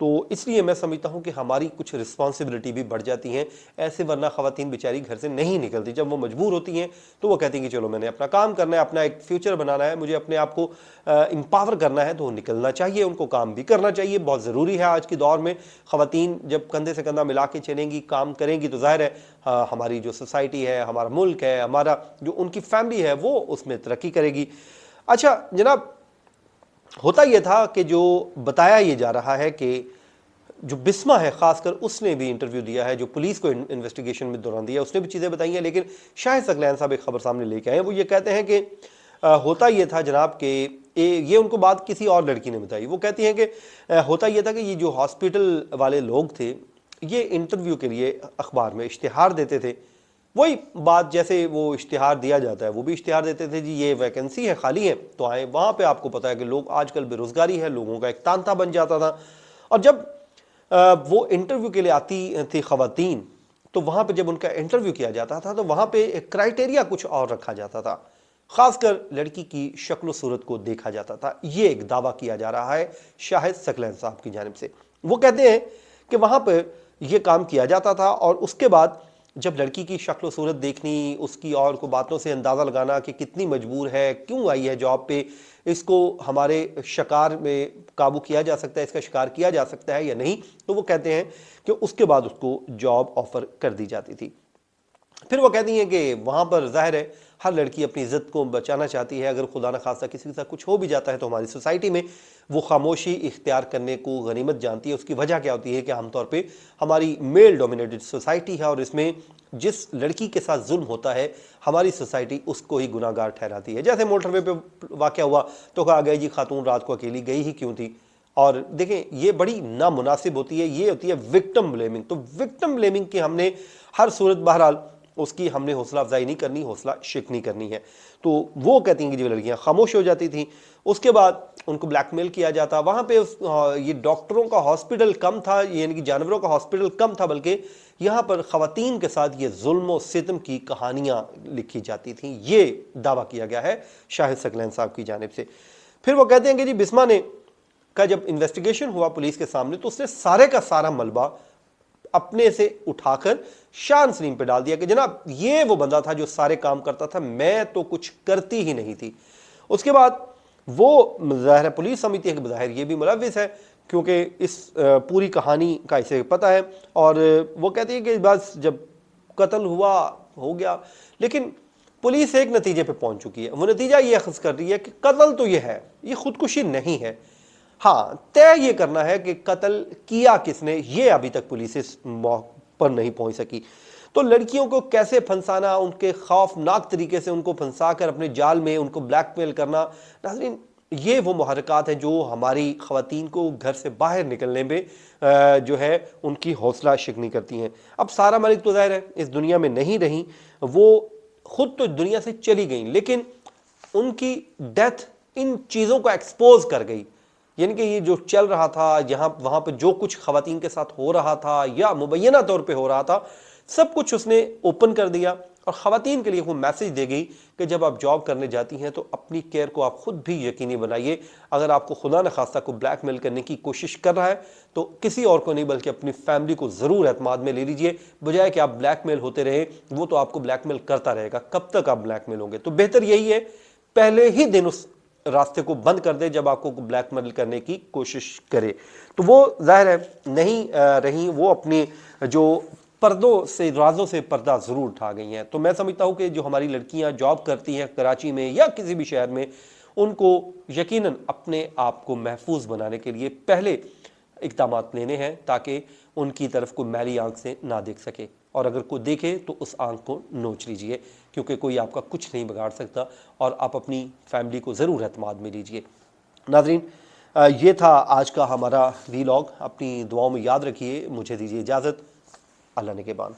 تو اس لیے میں سمجھتا ہوں کہ ہماری کچھ رسپانسبلٹی بھی بڑھ جاتی ہیں ایسے، ورنہ خواتین بیچاری گھر سے نہیں نکلتی، جب وہ مجبور ہوتی ہیں تو وہ کہتی ہیں کہ چلو میں نے اپنا کام کرنا ہے، اپنا ایک فیوچر بنانا ہے، مجھے اپنے آپ کو امپاور کرنا ہے، تو وہ نکلنا چاہیے، ان کو کام بھی کرنا چاہیے، بہت ضروری ہے آج کے دور میں۔ خواتین جب کندھے سے کندھا ملا کے چلیں گی، کام کریں گی، تو ظاہر ہے ہماری جو سوسائٹی ہے، ہمارا ملک ہے، ہمارا جو ان کی فیملی ہے، وہ اس میں ترقی کرے گی۔ اچھا جناب، ہوتا یہ تھا کہ جو بتایا یہ جا رہا ہے کہ جو بسمہ ہے خاص کر، اس نے بھی انٹرویو دیا ہے، جو پولیس کو انویسٹیگیشن میں دوران دیا، اس نے بھی چیزیں بتائی ہیں، لیکن شاہد ثقلین صاحب ایک خبر سامنے لے کے آئے ہیں۔ وہ یہ کہتے ہیں کہ ہوتا یہ تھا جناب کہ یہ ان کو بات کسی اور لڑکی نے بتائی، وہ کہتی ہیں کہ ہوتا یہ تھا کہ یہ جو ہاسپٹل والے لوگ تھے، یہ انٹرویو کے لیے اخبار میں اشتہار دیتے تھے، وہی بات جیسے وہ اشتہار دیا جاتا ہے، وہ بھی اشتہار دیتے تھے، جی یہ ویکنسی ہے، خالی ہے تو آئیں۔ وہاں پہ آپ کو پتا ہے کہ لوگ آج کل بے روزگاری ہے، لوگوں کا ایک تانتا بن جاتا تھا، اور جب وہ انٹرویو کے لیے آتی تھی خواتین، تو وہاں پہ جب ان کا انٹرویو کیا جاتا تھا تو وہاں پہ ایک کرائٹیریا کچھ اور رکھا جاتا تھا، خاص کر لڑکی کی شکل و صورت کو دیکھا جاتا تھا۔ یہ ایک دعویٰ کیا جا رہا ہے شاہد ثقلین صاحب کی جانب سے۔ وہ کہتے ہیں کہ وہاں پہ یہ کام کیا جاتا تھا، اور اس کے بعد جب لڑکی کی شکل و صورت دیکھنی، اس کی اور کو باتوں سے اندازہ لگانا کہ کتنی مجبور ہے، کیوں آئی ہے جاب پہ، اس کو ہمارے شکار میں قابو کیا جا سکتا ہے، اس کا شکار کیا جا سکتا ہے یا نہیں، تو وہ کہتے ہیں کہ اس کے بعد اس کو جاب آفر کر دی جاتی تھی۔ پھر وہ کہتی ہیں کہ وہاں پر ظاہر ہے ہر لڑکی اپنی عزت کو بچانا چاہتی ہے، اگر خدا نخواستہ کسی کے ساتھ کچھ ہو بھی جاتا ہے تو ہماری سوسائٹی میں وہ خاموشی اختیار کرنے کو غنیمت جانتی ہے۔ اس کی وجہ کیا ہوتی ہے کہ عام طور پہ ہماری میل ڈومینیٹڈ سوسائٹی ہے، اور اس میں جس لڑکی کے ساتھ ظلم ہوتا ہے ہماری سوسائٹی اس کو ہی گناہ گار ٹھہراتی ہے۔ جیسے موٹر وے پہ واقعہ ہوا تو کہا گیا جی خاتون رات کو اکیلی گئی ہی کیوں تھی، اور دیکھیں یہ بڑی نامناسب ہوتی ہے، یہ ہوتی ہے وکٹم بلیمنگ۔ تو وکٹم بلیمنگ کی ہم نے ہر صورت بہرحال اس کی ہم نے حوصلہ افزائی نہیں کرنی، حوصلہ شکنی کرنی ہے۔ تو وہ کہتی ہیں کہ جو لڑکیاں خاموش ہو جاتی تھیں، اس کے بعد ان کو بلیک میل کیا جاتا۔ وہاں پہ یہ ڈاکٹروں کا ہاسپٹل کم تھا، یعنی کہ جانوروں کا ہاسپٹل کم تھا، بلکہ یہاں پر خواتین کے ساتھ یہ ظلم و ستم کی کہانیاں لکھی جاتی تھیں، یہ دعویٰ کیا گیا ہے شاہد ثقلین صاحب کی جانب سے۔ پھر وہ کہتے ہیں کہ جی بسمہ نے کا جب انویسٹیگیشن ہوا پولیس کے سامنے، تو اس نے سارے کا سارا ملبہ اپنے سے اٹھا کر شان سلیم پہ ڈال دیا کہ جناب یہ وہ بندہ تھا جو سارے کام کرتا تھا، میں تو کچھ کرتی ہی نہیں تھی۔ اس کے بعد وہ ظاہر پولیس سمجھتی ہے کہ بظاہر یہ بھی ملوث ہے، کیونکہ اس پوری کہانی کا اسے پتہ ہے، اور وہ کہتی ہے کہ بس جب قتل ہوا ہو گیا، لیکن پولیس ایک نتیجے پہ پہنچ چکی ہے۔ وہ نتیجہ یہ اخذ کر رہی ہے کہ قتل تو یہ ہے، یہ خودکشی نہیں ہے، ہاں طے یہ کرنا ہے کہ قتل کیا کس نے، یہ ابھی تک پولیس اس پر نہیں پہنچ سکی۔ تو لڑکیوں کو کیسے پھنسانا، ان کے خوفناک طریقے سے ان کو پھنسا کر اپنے جال میں ان کو بلیک میل کرنا، ناظرین یہ وہ محرکات ہیں جو ہماری خواتین کو گھر سے باہر نکلنے میں جو ہے ان کی حوصلہ شکنی کرتی ہیں۔ اب سارہ ملک تو ظاہر ہے اس دنیا میں نہیں رہیں، وہ خود تو دنیا سے چلی گئیں، لیکن ان کی ڈیتھ ان چیزوں کو ایکسپوز کر گئی، یعنی کہ یہ جو چل رہا تھا یہاں وہاں پہ جو کچھ خواتین کے ساتھ ہو رہا تھا یا مبینہ طور پہ ہو رہا تھا، سب کچھ اس نے اوپن کر دیا، اور خواتین کے لیے وہ میسج دے گئی کہ جب آپ جاب کرنے جاتی ہیں تو اپنی کیئر کو آپ خود بھی یقینی بنائیے۔ اگر آپ کو خدا نخواستہ کو بلیک میل کرنے کی کوشش کر رہا ہے تو کسی اور کو نہیں بلکہ اپنی فیملی کو ضرور اعتماد میں لے لیجئے، بجائے کہ آپ بلیک میل ہوتے رہیں، وہ تو آپ کو بلیک میل کرتا رہے گا، کب تک آپ بلیک میل ہوں گے؟ تو بہتر یہی ہے پہلے ہی دن اس راستے کو بند کر دے جب آپ کو بلیک میل کرنے کی کوشش کرے۔ تو وہ ظاہر ہے نہیں رہیں، وہ اپنی جو پردوں سے رازوں سے پردہ ضرور اٹھا گئی ہیں۔ تو میں سمجھتا ہوں کہ جو ہماری لڑکیاں جاب کرتی ہیں کراچی میں یا کسی بھی شہر میں، ان کو یقیناً اپنے آپ کو محفوظ بنانے کے لیے پہلے اقدامات لینے ہیں تاکہ ان کی طرف کوئی میلی آنکھ سے نہ دیکھ سکے، اور اگر کوئی دیکھے تو اس آنکھ کو نوچ لیجئے، کیونکہ کوئی آپ کا کچھ نہیں بگاڑ سکتا، اور آپ اپنی فیملی کو ضرور اعتماد میں لیجئے۔ ناظرین یہ تھا آج کا ہمارا ویلاگ، اپنی دعاؤں میں یاد رکھیے، مجھے دیجیے اجازت، اللہ نگہبان۔